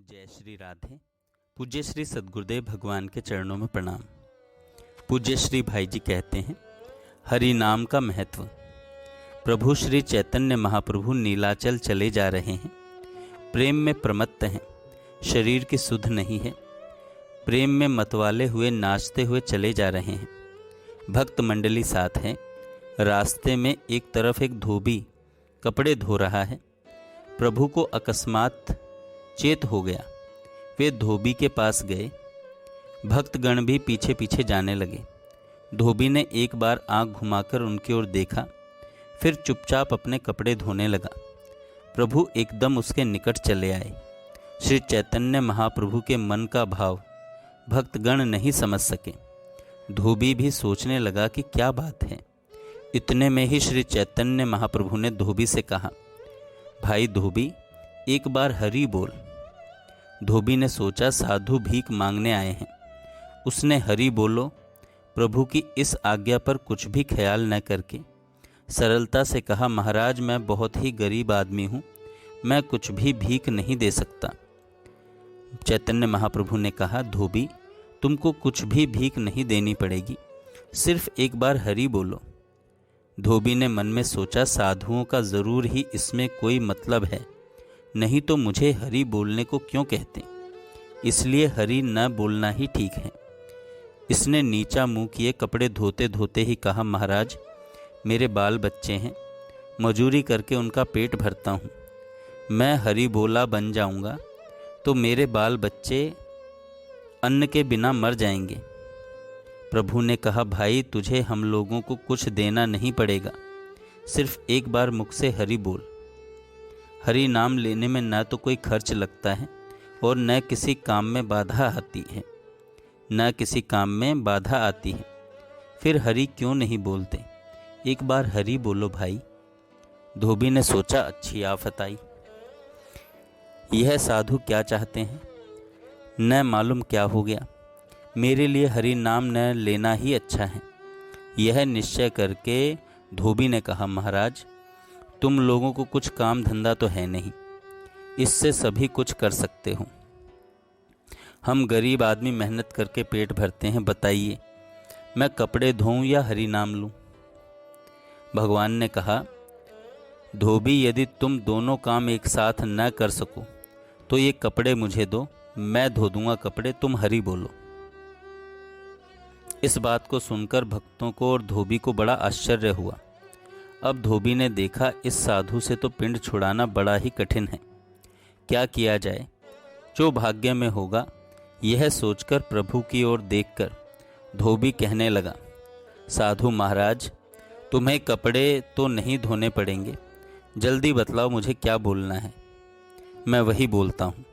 जय श्री राधे। पूज्य श्री सद्गुरुदेव भगवान के चरणों में प्रणाम। पूज्य श्री भाई जी कहते हैं, हरि नाम का महत्व। प्रभु श्री चैतन्य महाप्रभु नीलाचल चले जा रहे हैं। प्रेम में प्रमत्त हैं, शरीर की सुध नहीं है। प्रेम में मतवाले हुए नाचते हुए चले जा रहे हैं। भक्त मंडली साथ है। रास्ते में एक तरफ एक धोबी कपड़े धो रहा है। प्रभु को अकस्मात चेत हो गया। वे धोबी के पास गए। भक्तगण भी पीछे पीछे जाने लगे। धोबी ने एक बार आंख घुमाकर उनकी ओर देखा, फिर चुपचाप अपने कपड़े धोने लगा। प्रभु एकदम उसके निकट चले आए। श्री चैतन्य महाप्रभु के मन का भाव भक्तगण नहीं समझ सके। धोबी भी सोचने लगा कि क्या बात है। इतने में ही श्री चैतन्य महाप्रभु ने धोबी से कहा, भाई धोबी, एक बार हरि बोल। धोबी ने सोचा साधु भीख मांगने आए हैं। उसने हरि बोलो प्रभु की इस आज्ञा पर कुछ भी ख्याल न करके सरलता से कहा, महाराज मैं बहुत ही गरीब आदमी हूँ, मैं कुछ भी भीख नहीं दे सकता। चैतन्य महाप्रभु ने कहा, धोबी तुमको कुछ भी भीख नहीं देनी पड़ेगी, सिर्फ एक बार हरि बोलो। धोबी ने मन में सोचा, साधुओं का ज़रूर ही इसमें कोई मतलब है, नहीं तो मुझे हरि बोलने को क्यों कहते, इसलिए हरि न बोलना ही ठीक है। इसने नीचा मुंह किए कपड़े धोते धोते ही कहा, महाराज मेरे बाल बच्चे हैं, मजूरी करके उनका पेट भरता हूँ। मैं हरि बोला बन जाऊँगा तो मेरे बाल बच्चे अन्न के बिना मर जाएंगे। प्रभु ने कहा, भाई तुझे हम लोगों को कुछ देना नहीं पड़ेगा, सिर्फ एक बार मुख से हरि बोल। हरि नाम लेने में न तो कोई खर्च लगता है और न किसी काम में बाधा आती है, न किसी काम में बाधा आती है। फिर हरि क्यों नहीं बोलते, एक बार हरि बोलो भाई। धोबी ने सोचा, अच्छी आफत आई। यह साधु क्या चाहते हैं, न मालूम क्या हो गया। मेरे लिए हरि नाम न लेना ही अच्छा है। यह निश्चय करके धोबी ने कहा, महाराज तुम लोगों को कुछ काम धंधा तो है नहीं, इससे सभी कुछ कर सकते हो। हम गरीब आदमी मेहनत करके पेट भरते हैं, बताइए मैं कपड़े धोऊं या हरि नाम लूं। भगवान ने कहा, धोबी यदि तुम दोनों काम एक साथ न कर सको तो ये कपड़े मुझे दो, मैं धो दूंगा कपड़े, तुम हरि बोलो। इस बात को सुनकर भक्तों को और धोबी को बड़ा आश्चर्य हुआ। अब धोबी ने देखा, इस साधु से तो पिंड छुड़ाना बड़ा ही कठिन है। क्या किया जाए, जो भाग्य में होगा। यह सोचकर प्रभु की ओर देखकर धोबी कहने लगा, साधु महाराज तुम्हें कपड़े तो नहीं धोने पड़ेंगे, जल्दी बतलाओ मुझे क्या बोलना है, मैं वही बोलता हूँ।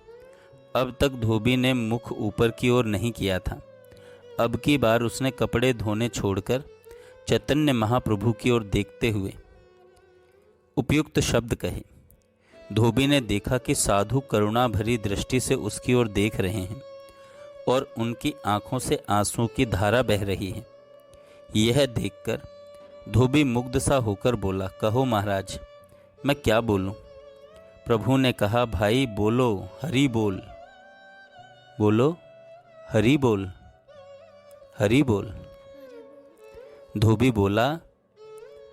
अब तक धोबी ने मुख ऊपर की ओर नहीं किया था। अब की बार उसने कपड़े धोने छोड़कर चैतन्य महाप्रभु की ओर देखते हुए उपयुक्त शब्द कहे। धोबी ने देखा कि साधु करुणा भरी दृष्टि से उसकी ओर देख रहे हैं और उनकी आंखों से आंसुओं की धारा बह रही है। यह देखकर धोबी मुग्ध सा होकर बोला, कहो महाराज मैं क्या बोलूं। प्रभु ने कहा, भाई बोलो हरि बोल, बोलो हरि बोल, हरि बोल। धोबी बोला।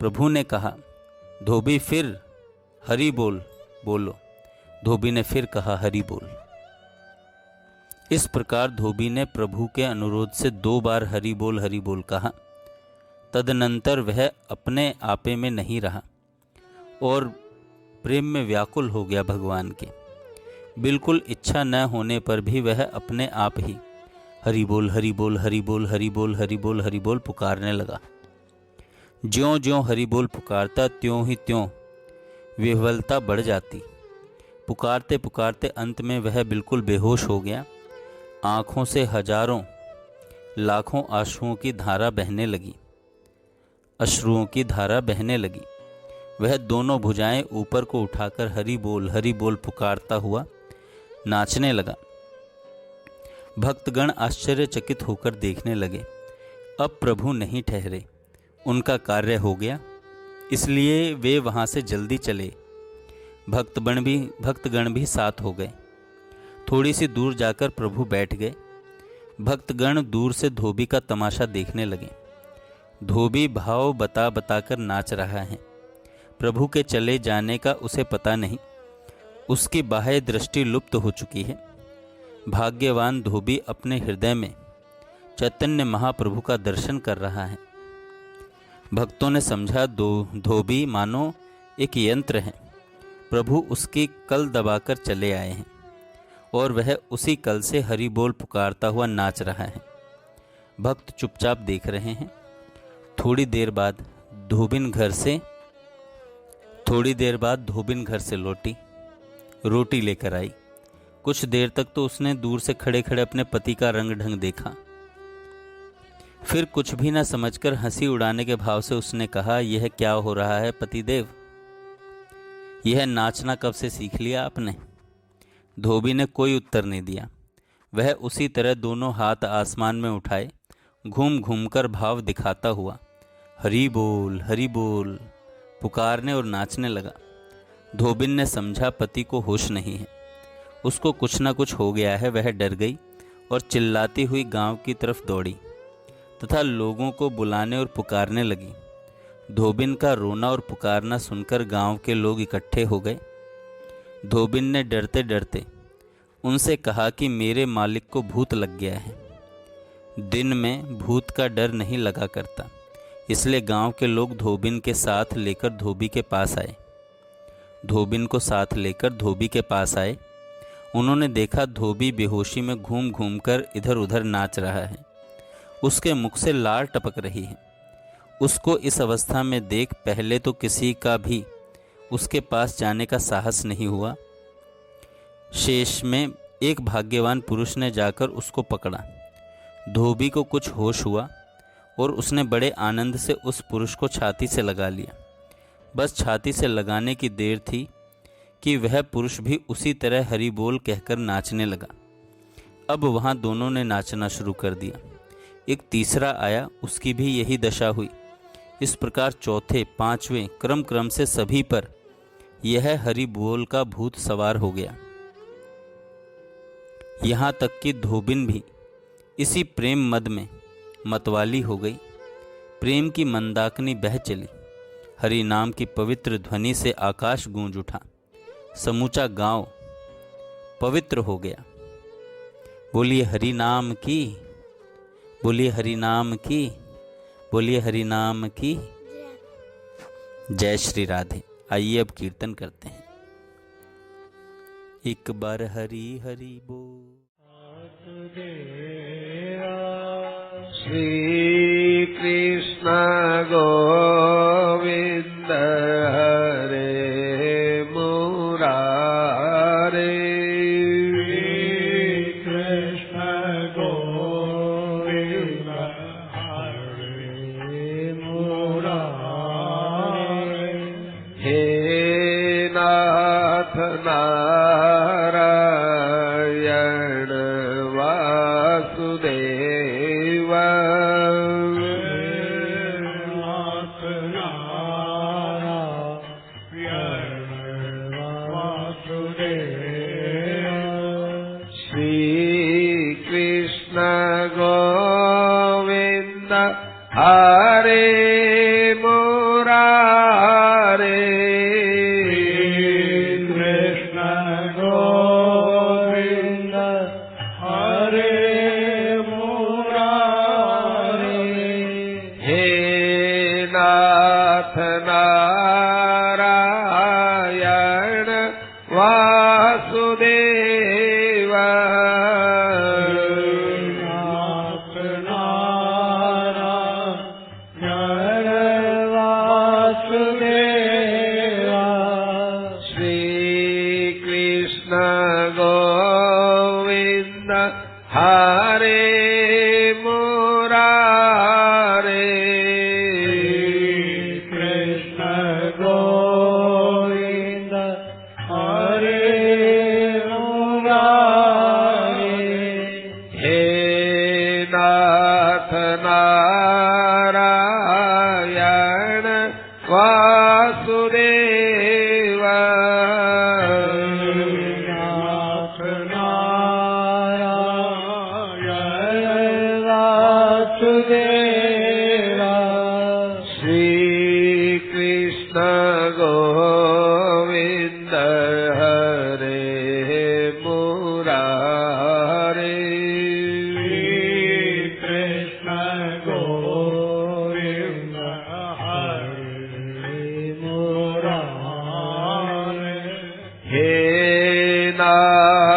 प्रभु ने कहा, धोबी फिर हरि बोल, बोलो। धोबी ने फिर कहा, हरि बोल। इस प्रकार धोबी ने प्रभु के अनुरोध से 2 बार हरि बोल कहा। तदनंतर वह अपने आपे में नहीं रहा और प्रेम में व्याकुल हो गया भगवान के। बिल्कुल इच्छा न होने पर भी वह अपने आप ही हरि बोल हरि बोल हरि बोल हरि बोल हरि बोल हरि बोल पुकारने लगा। ज्यों ज्यों हरि बोल पुकारता त्यों ही त्यों विह्वलता बढ़ जाती। पुकारते पुकारते अंत में वह बिल्कुल बेहोश हो गया। आँखों से हजारों लाखों अश्रुओं की धारा बहने लगी, अश्रुओं की धारा बहने लगी। वह दोनों भुजाएं ऊपर को उठाकर हरि बोल पुकारता हुआ नाचने लगा। भक्तगण आश्चर्यचकित होकर देखने लगे। अब प्रभु नहीं ठहरे, उनका कार्य हो गया, इसलिए वे वहाँ से जल्दी चले। भक्तगण भी साथ हो गए। थोड़ी सी दूर जाकर प्रभु बैठ गए। भक्तगण दूर से धोबी का तमाशा देखने लगे। धोबी भाव बता बताकर नाच रहा है। प्रभु के चले जाने का उसे पता नहीं। उसकी बाह्य दृष्टि लुप्त हो चुकी है। भाग्यवान धोबी अपने हृदय में चैतन्य महाप्रभु का दर्शन कर रहा है। भक्तों ने समझा धोबी मानो एक यंत्र है। प्रभु उसकी कल दबाकर चले आए हैं और वह उसी कल से हरि बोल पुकारता हुआ नाच रहा है। भक्त चुपचाप देख रहे हैं। थोड़ी देर बाद धोबिन घर से लौटी, रोटी लेकर आई। कुछ देर तक तो उसने दूर से खड़े खड़े अपने पति का रंग ढंग देखा। फिर कुछ भी न समझकर हंसी उड़ाने के भाव से उसने कहा, यह क्या हो रहा है पतिदेव? यह नाचना कब से सीख लिया आपने? धोबी ने कोई उत्तर नहीं दिया। वह उसी तरह दोनों हाथ आसमान में उठाए घूम घूम कर भाव दिखाता हुआ हरि बोल पुकारने और नाचने लगा। धोबिन ने समझा पति को होश नहीं है, उसको कुछ न कुछ हो गया है। वह डर गई और चिल्लाती हुई गांव की तरफ दौड़ी तथा लोगों को बुलाने और पुकारने लगी। धोबिन का रोना और पुकारना सुनकर गांव के लोग इकट्ठे हो गए। धोबिन ने डरते डरते उनसे कहा कि मेरे मालिक को भूत लग गया है। दिन में भूत का डर नहीं लगा करता, इसलिए गांव के लोग धोबिन के साथ लेकर धोबी के पास आए। धोबिन को साथ लेकर धोबी के पास आए। उन्होंने देखा धोबी बेहोशी में घूम घूम कर इधर उधर नाच रहा है। उसके मुख से लार टपक रही है। उसको इस अवस्था में देख पहले तो किसी का भी उसके पास जाने का साहस नहीं हुआ। शेष में एक भाग्यवान पुरुष ने जाकर उसको पकड़ा। धोबी को कुछ होश हुआ और उसने बड़े आनंद से उस पुरुष को छाती से लगा लिया। बस छाती से लगाने की देर थी कि वह पुरुष भी उसी तरह हरि बोल कहकर नाचने लगा। अब वहाँ दोनों ने नाचना शुरू कर दिया। एक तीसरा आया, उसकी भी यही दशा हुई। इस प्रकार चौथे पांचवें क्रम से सभी पर यह हरि बोल का भूत सवार हो गया। यहाँ तक कि धोबिन भी इसी प्रेम मद में मतवाली हो गई। प्रेम की मंदाकिनी बह चली। हरि नाम की पवित्र ध्वनि से आकाश गूंज उठा। समूचा गांव पवित्र हो गया। बोलिए हरि नाम की, बोलिए हरि नाम की, बोलिए हरि नाम की जय श्री राधे। आइए अब कीर्तन करते हैं। एक बार हरि हरि बोल। श्री कृष्ण गोविंद हरे मुरारे। कृष्ण गोविंद हरे मुरारे। हे नाथ नारायण वासुदेव। श्री कृष्ण गोविंद हरे मुरारे। कृष्ण गोविंद हरे मुरारे। हे नाथ नारायण वासुदेव। नाथ नारायण वासुदेव। श्री कृष्ण गोविंद हरे मुरारे। कृष्ण गोविंद हरे मुरारे। हे नाथ नारायण वासुदेव। नाथ नारायण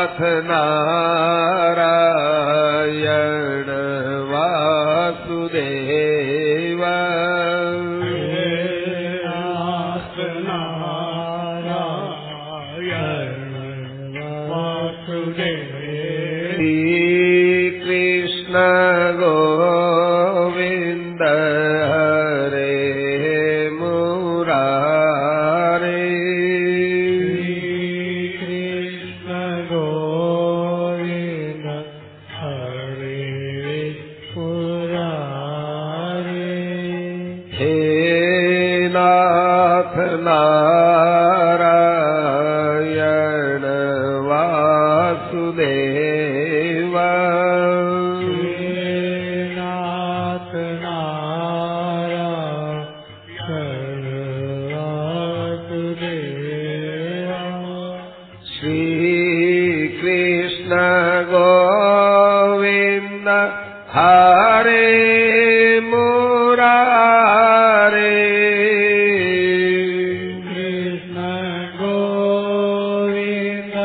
नाथ नारायण वासुदेव नाथ नारायण वासुदेव श्री कृष्ण गोविंद हरे मुरारे कृष्ण गोविंद हरे मुरारे हे नाथ नारायण वासुदेव नाथ नारायण वासुदेव श्री कृष्ण गोविंद हरे मुरारे कृष्ण गोविंद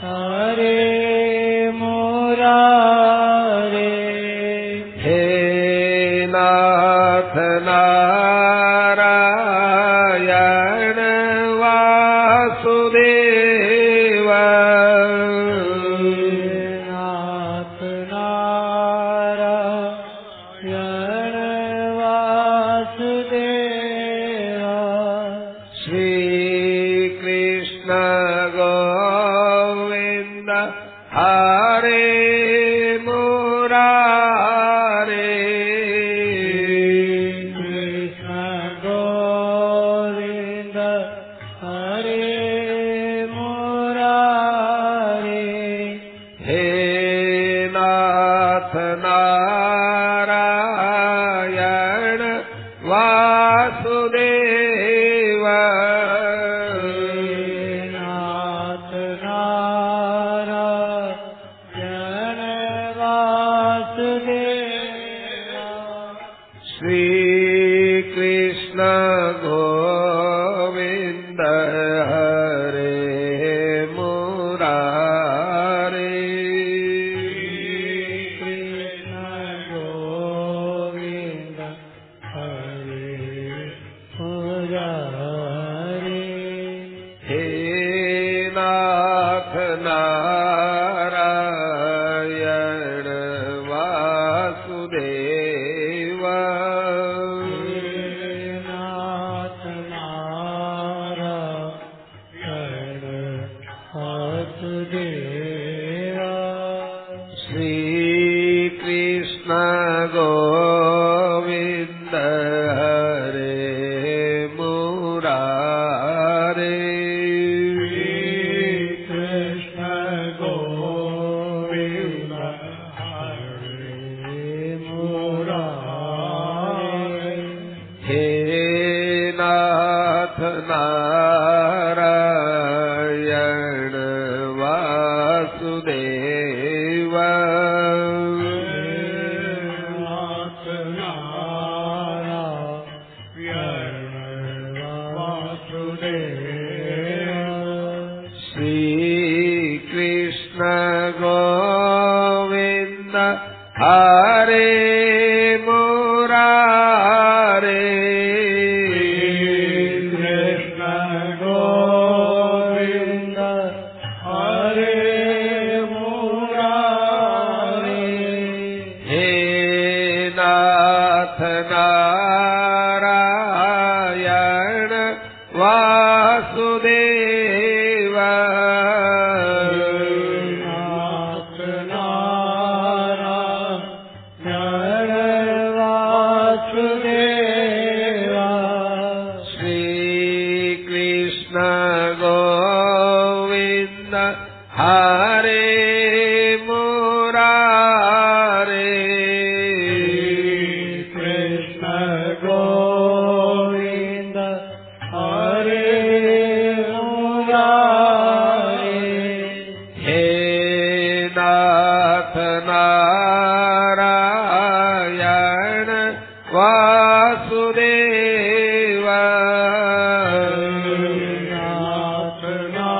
हरे मुरारे हे नाथ नारायण वासुदेव नाथ नारायण वासुदेव श्री कृष्ण गोविंद हरे मुरारे कृष्ण गोविंद हरे मुरारे हे नाथ नारायण वासुदेव नाथ नारायण वासुदेव श्री कृष्ण गोविंद हरे मुरारे कृष्ण गोविंद हरे मुरारे हे नाथ नारायण वासुदेव नाथ नारायण वासुदेव श्री कृष्ण गोविंद हरे मुरारे कृष्ण गोविंद हरे मुरारे हे नाथ नारायण वासुदेव नाथ नारायण वासुदेव श्री कृष्ण गोविंद हरे मुरारे कृष्ण गोविंद हरे मुरारे हे नाथ नारायण वासुदेव नाथ नारायण वासुदेव श्री कृष्ण गोविंद हरे मुरारे कृष्ण गोविंद हरे मुरारे हे नाथ नारायण वासुदेव नाथ नारायण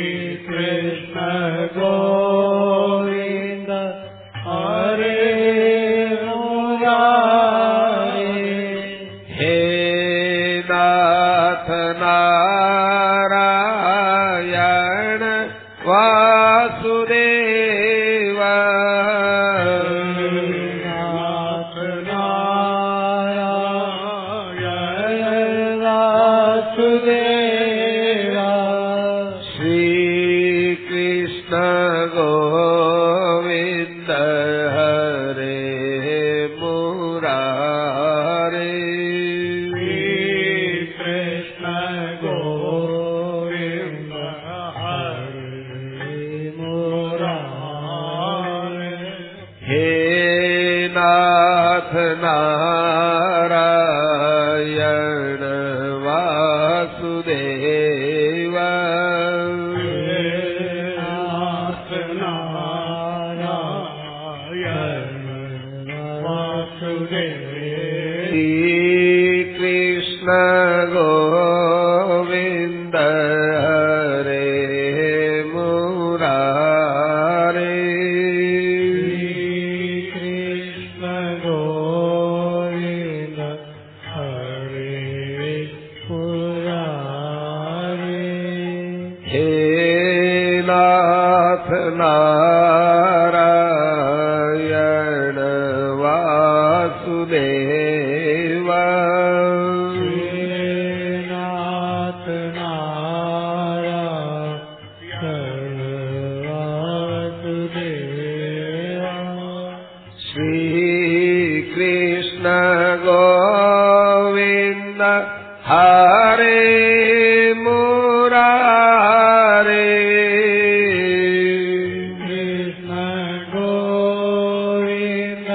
वासुदेव नाथ नारायण वासुदेव श्री कृष्ण गोविंद हरे मुरारे कृष्ण गोविंद हरे मुरारे हे नाथ नारायण वासुदेव नाथ नारायण वासुदेव श्री कृष्ण गोविंद हरे मुरारे कृष्ण गोविंद हरे मुरारे हे नाथ नारायण वासुदेव नाथ नारायण वासुदेव श्री कृष्ण गोविंद हरे मुरारे कृष्ण गोविंद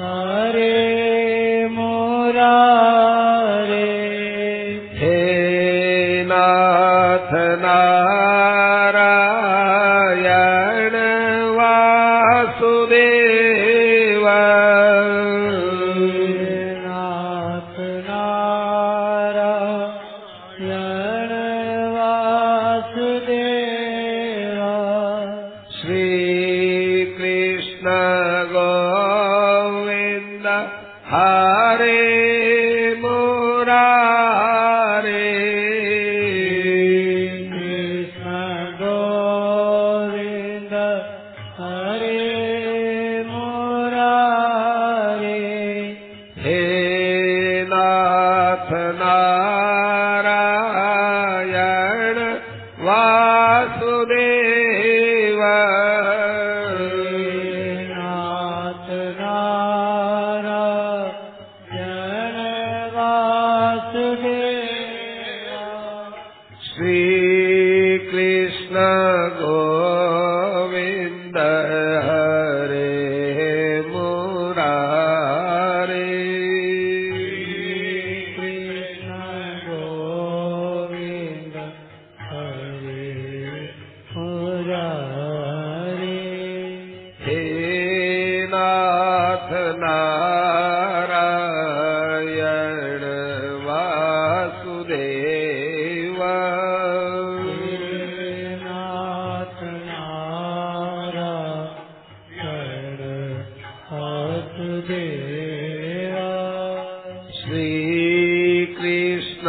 हरे मुरारे हे नाथ नारायण वासुदेव नाथ नारायण वासुदेव श्री कृष्ण गोविंद हरे मुरारे कृष्ण गोविंद हरे मुरारे हे नाथ नारायण वासुदेव नाथ नारायण वासुदेव श्री कृष्ण गोविंद हरे मुरारे कृष्ण गोविंद हरे मुरारे हे नाथ नारायण वासुदेव नाथ नारायण वासुदेव श्री कृष्ण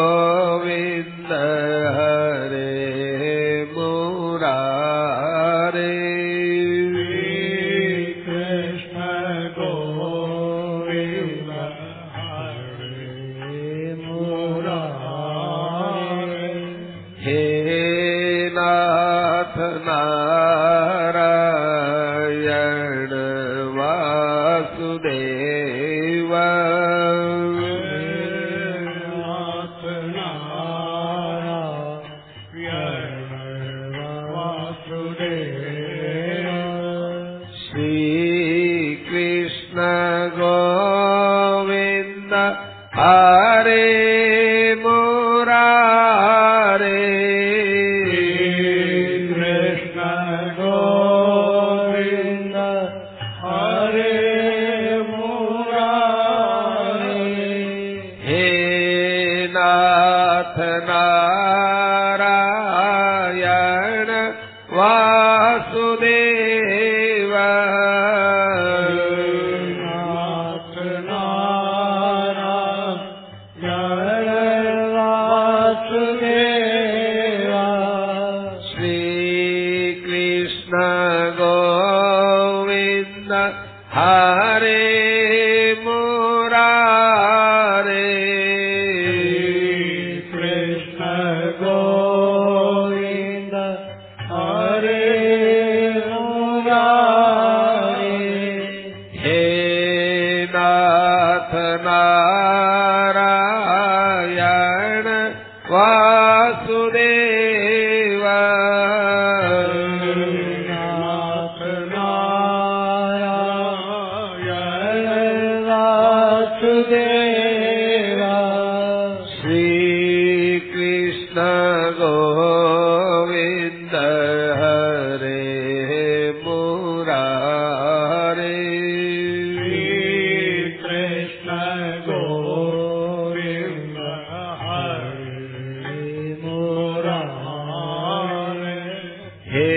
गोविंद हरे मुरारे कृष्ण गोविंद हरे मुरारे हे नाथ नारायण वासुदेव नाथ नारायण वासुदेव श्री कृष्ण गोविंद हरे मुरारे कृष्ण गोविंद हरे मुरारे हे नाथ नारायण वासुदेव नाथ नारायण वासुदेव हरे मुरारे कृष्ण गोविंद हरे मुरारे हे नाथ नारायण वासुदेव नाथ नारायण वासुदेवा श्री कृष्ण गोविंद हरे मुरारे कृष्ण गोविंद हरे मुरारे हे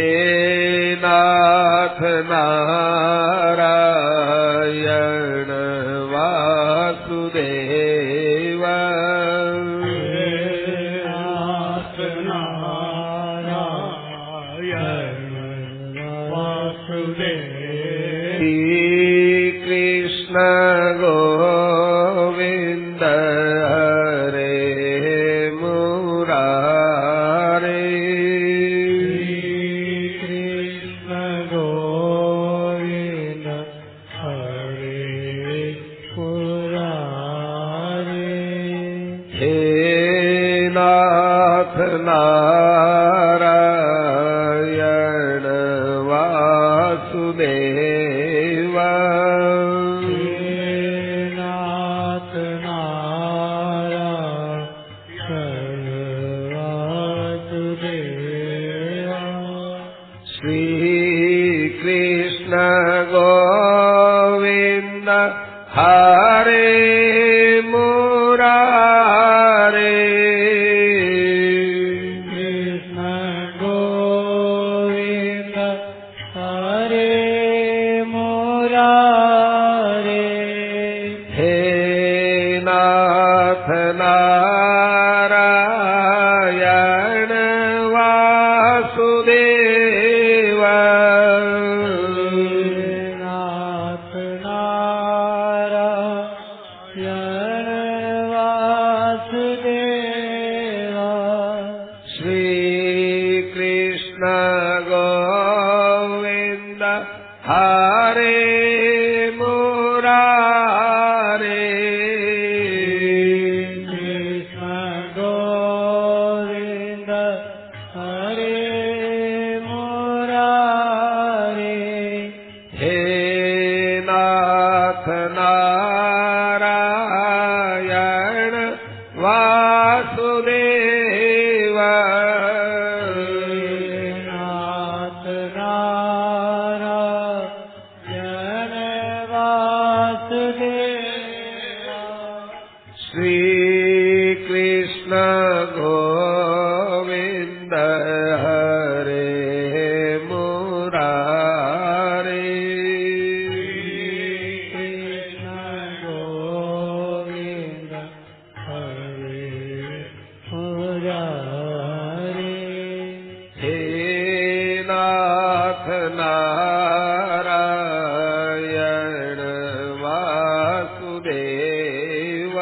नाथ नारायण वासुदेव नाथ नारायण वासुदेव श्री कृष्ण गोविंद हरे मुरारे कृष्ण गोविंद हरे मुरारे हे नाथ नारायण वासुदेव नाथ नारायण वासुदेवा श्री कृष्ण गोविंद हरे मुरारे कृष्ण गोविंद हरे मुरारे हे नाथ नारायण वासुदेव नाथ नारायण वासुदेवा श्री कृष्ण गोविंद हरे मुरारे कृष्ण गोविंद हरे मुरारे हे नाथ नारायण वासुदेव नाथ नारायण वासुदेवा श्री कृष्ण गोविंद हरे मुरारे कृष्ण गोविंद हरे मुरारे हे नाथ नारायण वासुदेव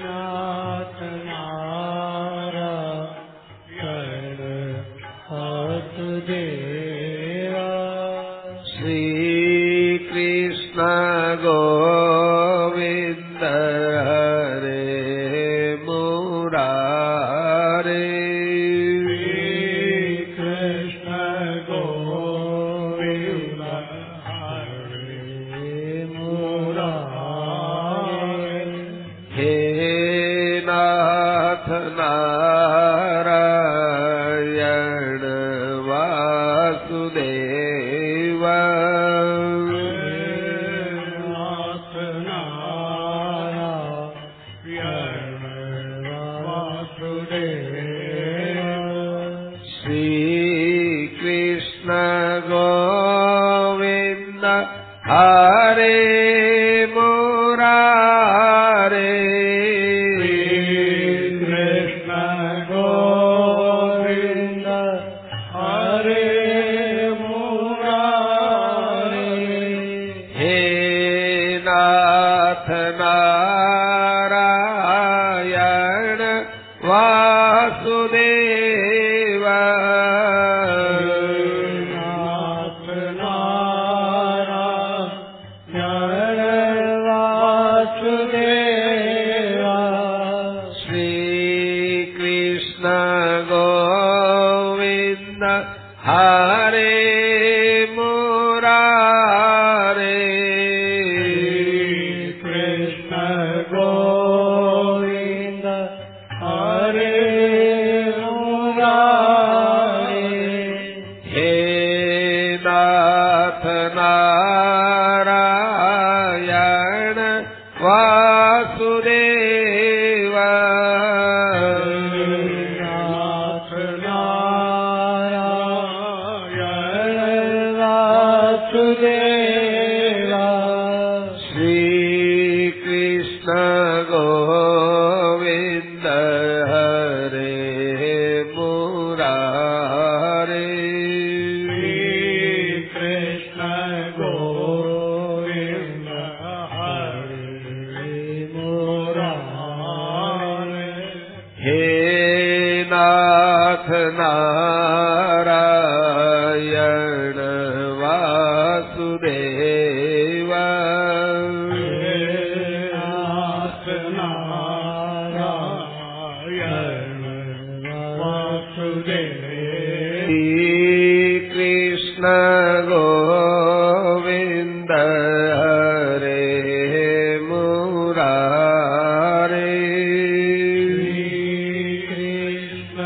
नाथ नारायण वासुदेवा श्री कृष्ण गोविंद हरे मुरारे कृष्ण गोविंद हरे मुरारे हे नाथ नारायण वासुदेव नाथ नारायण वासुदेवा श्री कृष्ण गोविंद हरे मुरारे कृष्ण गोविंद हरे मुरारे वासुदेव नाथ नारायण वासुदेव श्री कृष्ण गोविंद हरे मुरारे कृष्ण गोविंद हरे मुरारे हे नाथ नारायण वासुदेव नाथ नारायण वासुदेव श्री कृष्ण गोविंद हरे मुरारे कृष्ण गोविंद हरे मुरारे हे नाथ नारायण वासुदेव नाथ नारायण वासुदेव श्री कृष्ण गोविंद हरे मुरारे कृष्ण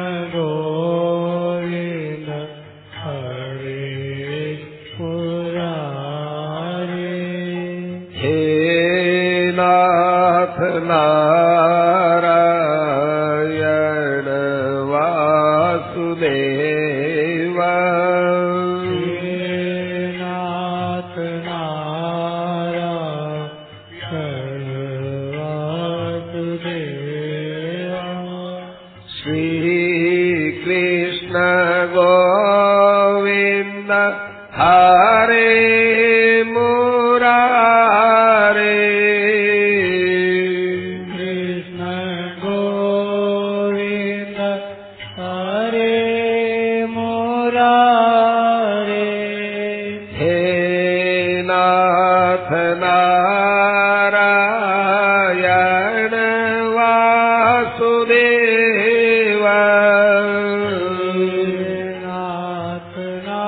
गोविंद हरे मुरारे हे नाथ नारायण वासुदेव नाथ नारायण वासुदेव श्री कृष्ण गोविंद हरे मुरारे कृष्ण गोविंद हरे मुरारे हे नाथ नारायण वासुदेव नाथ नारायण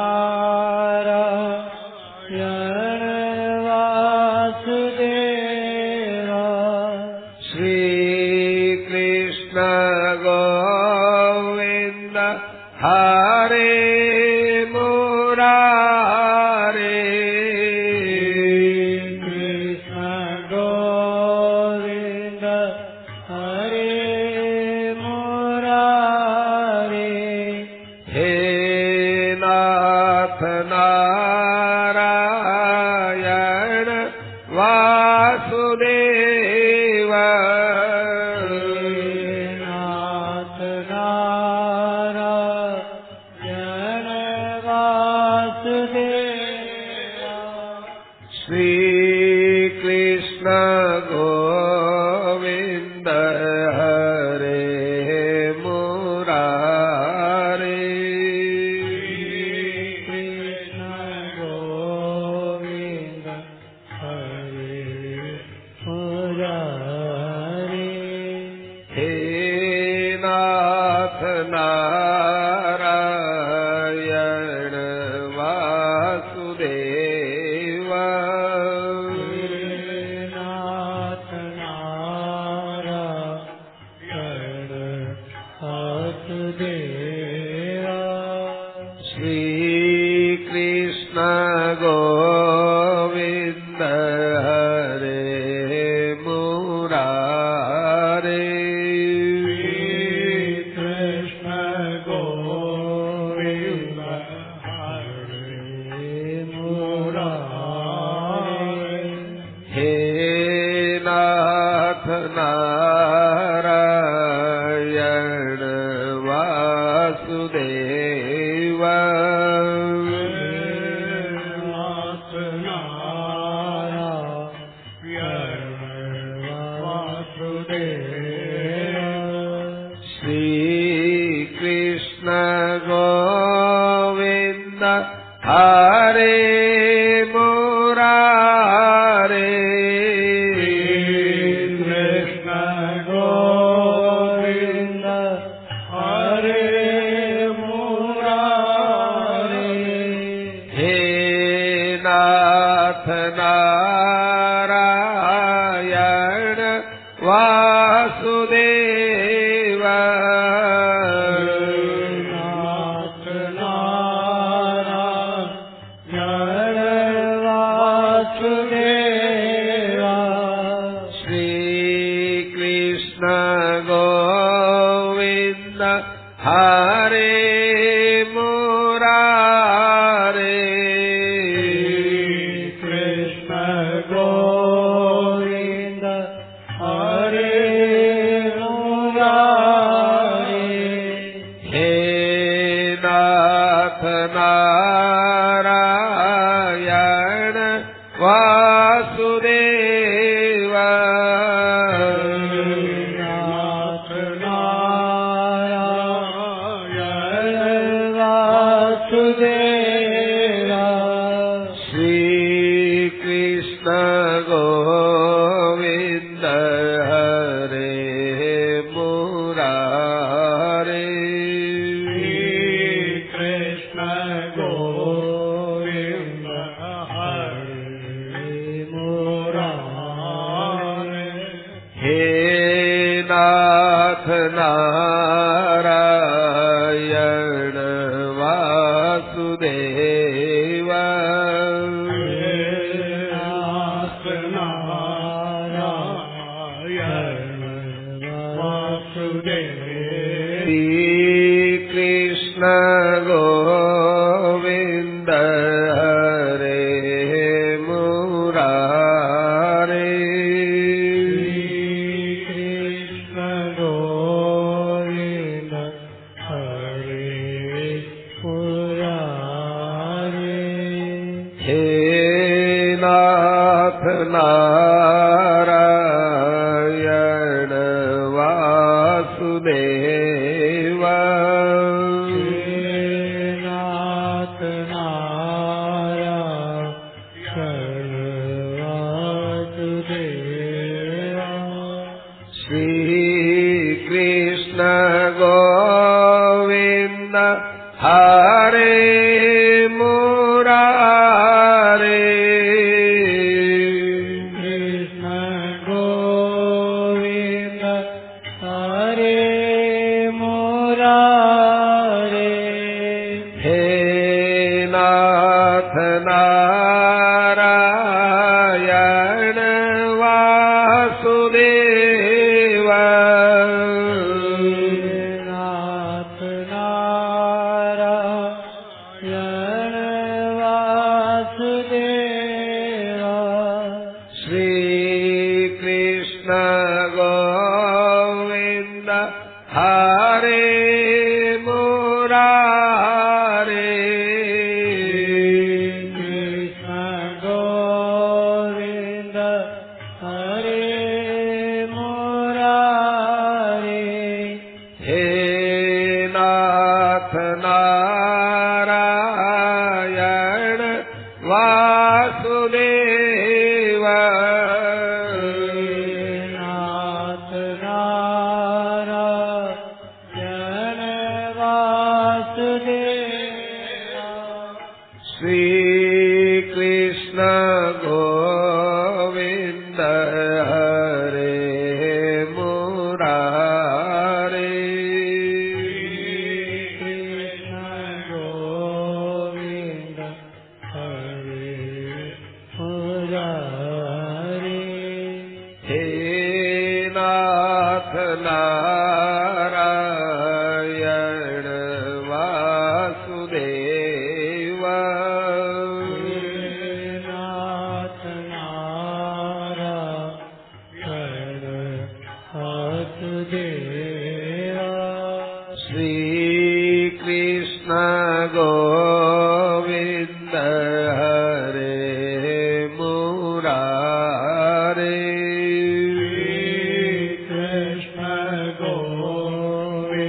वासुदेव श्री कृष्ण गोविंद हरे मुरारे कृष्ण गोविंद हरे मुरारे हे नाथ नारायण वासुदेव नाथ नारायण वासुदेव श्री कृष्ण गोविंद हरे मुरारे कृष्ण गोविंद हरे मुरारे हे नाथ नारायण वासुदेव नाथ नारायण वासुदेव श्री कृष्ण गोविंद हरे मुरारे कृष्ण गोविंद हरे मुरारे हे नाथ नारायण वासुदेव नाथ नारायण वासुदेव श्री कृष्ण गोविंद हरे मुरारे कृष्ण गोविंद हरे मुरारे हे नाथ नारायण वासुदेव नाथ नारायण वासुदेवा श्री कृष्ण गोविंद हरे मुरारे कृष्ण गोविंद हरे मुरारे हे नाथ नारायण वासुदेव नाथ नारायण वासुदेवा श्री कृष्ण गोविंद हरे मुरारे कृष्ण गोविंद हरे मुरारे हे नाथ नारायण वासुदेव नाथ नारायण वासुदेव श्री कृष्ण गोविंद हरे मुरारे कृष्ण गोविंद हरे मुरारे हे नाथ नारायण वासुदेव नाथ नारायण वासुदेवा श्री कृष्ण गोविंद हरे मुरारे कृष्ण गोविंद हरे मुरारे हे नाथ नारायण वासुदेव नाथ नारायण वासुदेवा श्री कृष्ण गोविंद हरे मुरारे कृष्ण गोविंद हरे मुरारे हे नाथ नारायण वासुदेव नाथ नारायण वासुदेवा श्री कृष्ण गोविंद हरे मुरारे कृष्ण गोविंद हरे मुरारे हे नाथ नारायण वासुदेव नाथ नारायण वासुदेवा श्री कृष्ण गोविंद हरे मुरारे कृष्ण गोविंद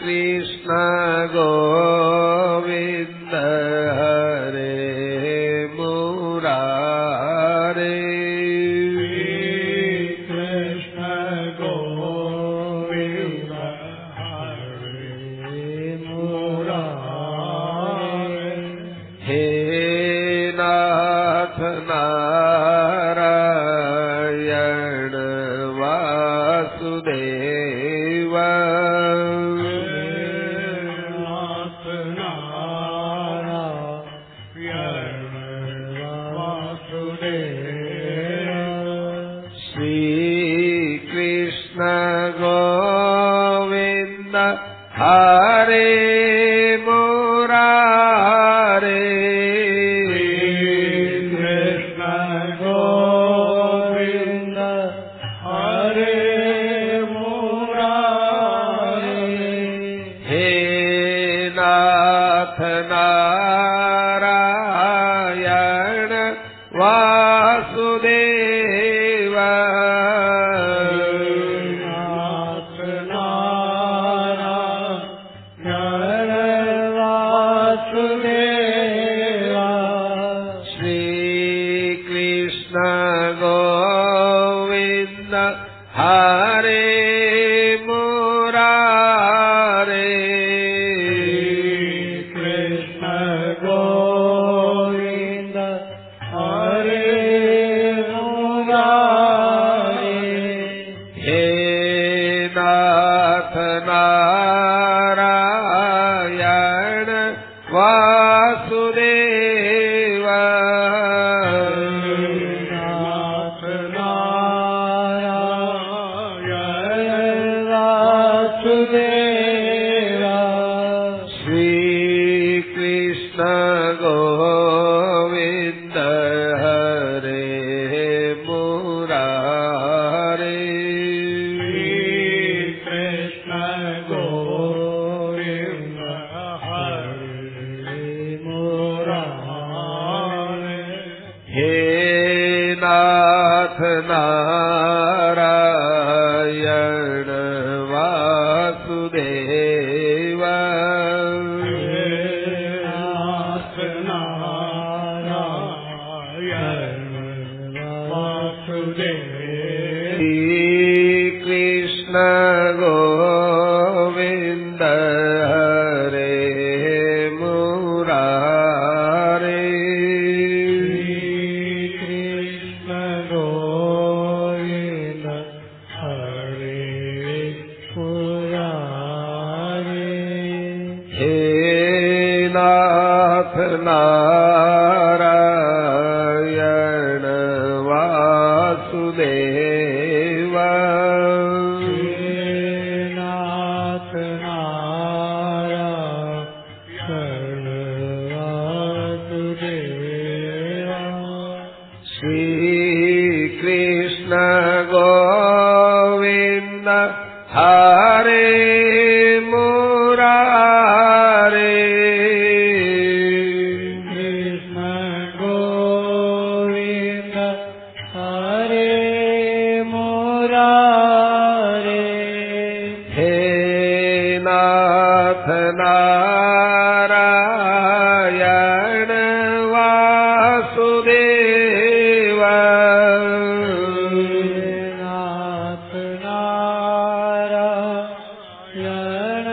श्री कृष्ण गोविंद हरे मुरारे कृष्ण गोविंद हरे मुरारे हे नाथ नारायण वासुदेव नाथ नारायण वासुदेव श्री कृष्ण गोविंद हरे मुरारे कृष्ण गोविंद हरे मुरारे हे नाथ नारायण वासुदेव नाथ नारायण वासुदेव श्री कृष्ण गोविंद हरे मुरारे कृष्ण गोविंद हरे मुरारे हे नाथ नारायण वासुदेव नाथ नारायण वासुदेव श्री कृष्ण गोविंद हरे मुरारे कृष्ण गोविंद हरे मुरारे हे नाथ नारायण वासुदेव नाथ नारायण वासुदेव श्री कृष्ण गोविंद हरे मुरारे कृष्ण गोविंद हरे मुरारे हे नाथ नारायण वासुदेव नाथ नारायण वासुदेव श्री कृष्ण गोविंद हरे मुरारे कृष्ण गोविंद हरे मुरारे हे नाथ नारायण वासुदेव नाथ नारायण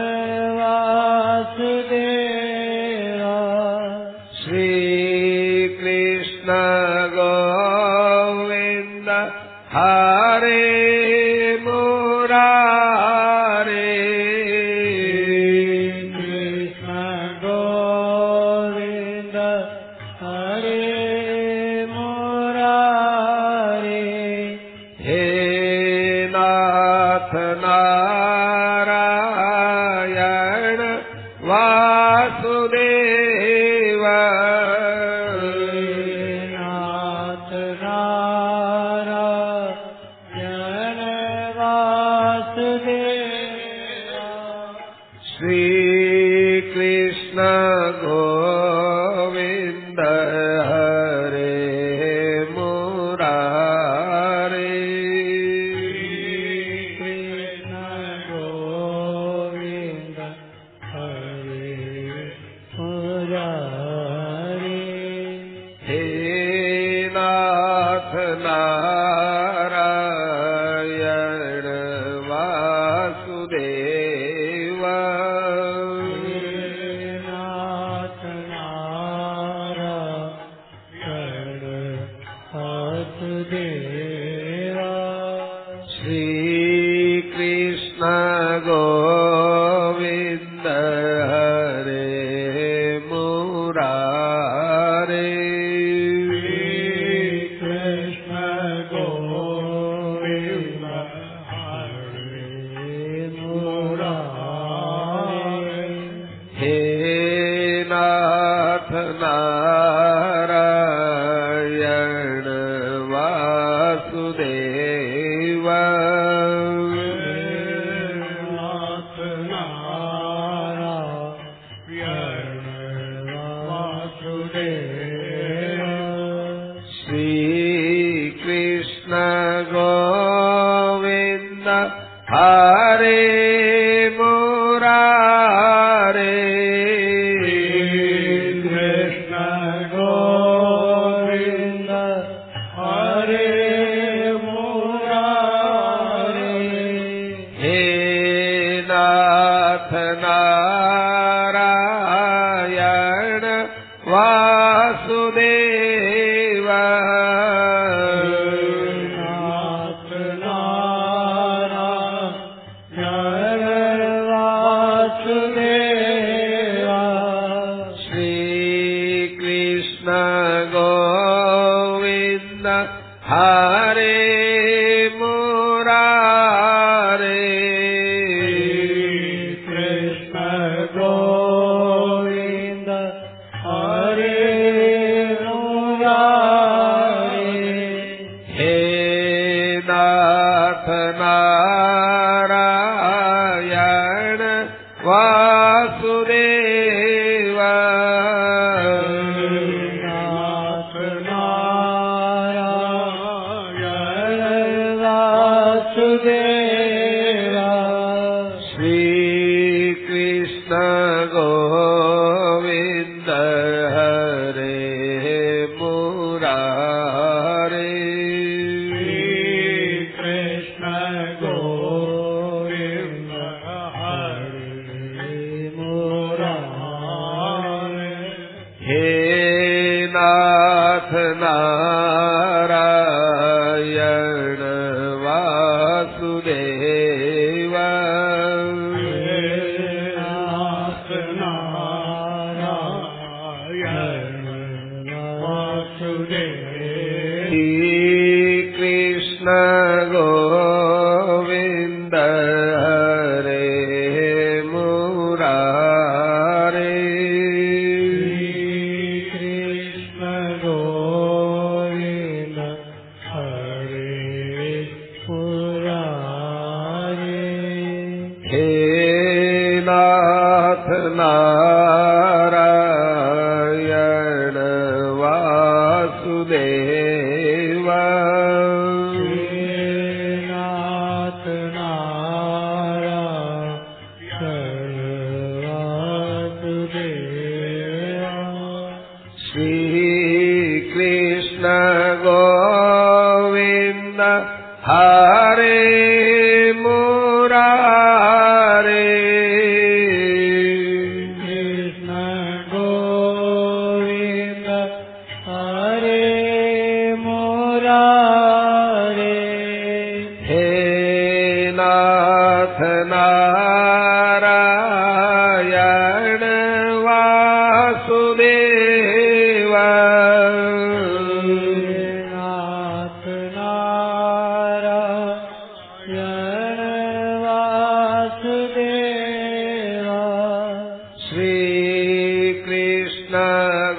वासुदेव श्री कृष्ण गोविंद हरे मुरारे कृष्ण गोविंद हरे मुरारे हे नाथ नारायण वासुदेव नाथ नारायण वासुदेव श्री कृष्ण गोविंद हरे मुरारे कृष्ण गोविंद हरे मुरारे हे नाथ नारायण वासुदेव नाथ नारायण वासुदेवा श्री कृष्ण गोविंद हरे मुरारे कृष्ण गोविंद हरे मुरारे हे नाथ नारायण वासुदेव नाथ नारायण वासुदेवा श्री कृष्ण गोविंद हरे मुरारे कृष्ण गोविंद हरे मुरारे हे नाथ नारायण वासुदेव नाथ नारायण वासुदेवा श्री कृष्ण गोविंद हरे मुरारे कृष्ण गोविंद हरे मुरारे हे नाथ नारायण वासुदेव नाथ नारायण वासुदेवा श्री कृष्ण गोविंद हरे मुरारे कृष्ण गोविंद हरे मुरारे हे नाथ नारायण वासुदेव नाथ नारायण वासुदेवा श्री कृष्ण गोविंद हरे मुरारे कृष्ण गोविंद हरे मुरारे हे नाथ नारायण वासुदेव नाथ नारायण वासुदेवा श्री कृष्ण गोविंद हरे मुरारे कृष्ण गोविंद हरे मुरारे हे नाथ नारायण वासुदेव नाथ नारायण वासुदेवा श्री कृष्ण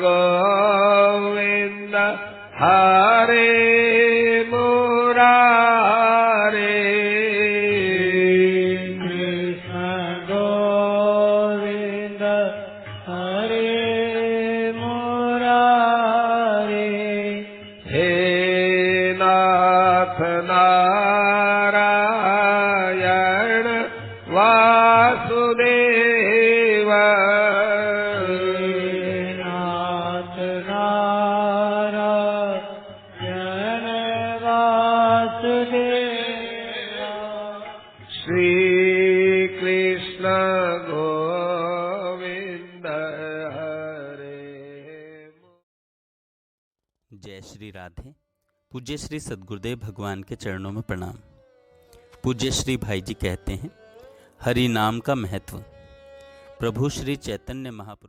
गोविंद हरे मुरारे कृष्ण गोविंद हरे मुरारे हे नाथ नारायण वासुदेव जय श्री राधे। पूज्य श्री सद्गुरुदेव भगवान के चरणों में प्रणाम। पूज्य श्री भाई जी कहते हैं, हरि नाम का महत्व। प्रभु श्री चैतन्य महाप्रभु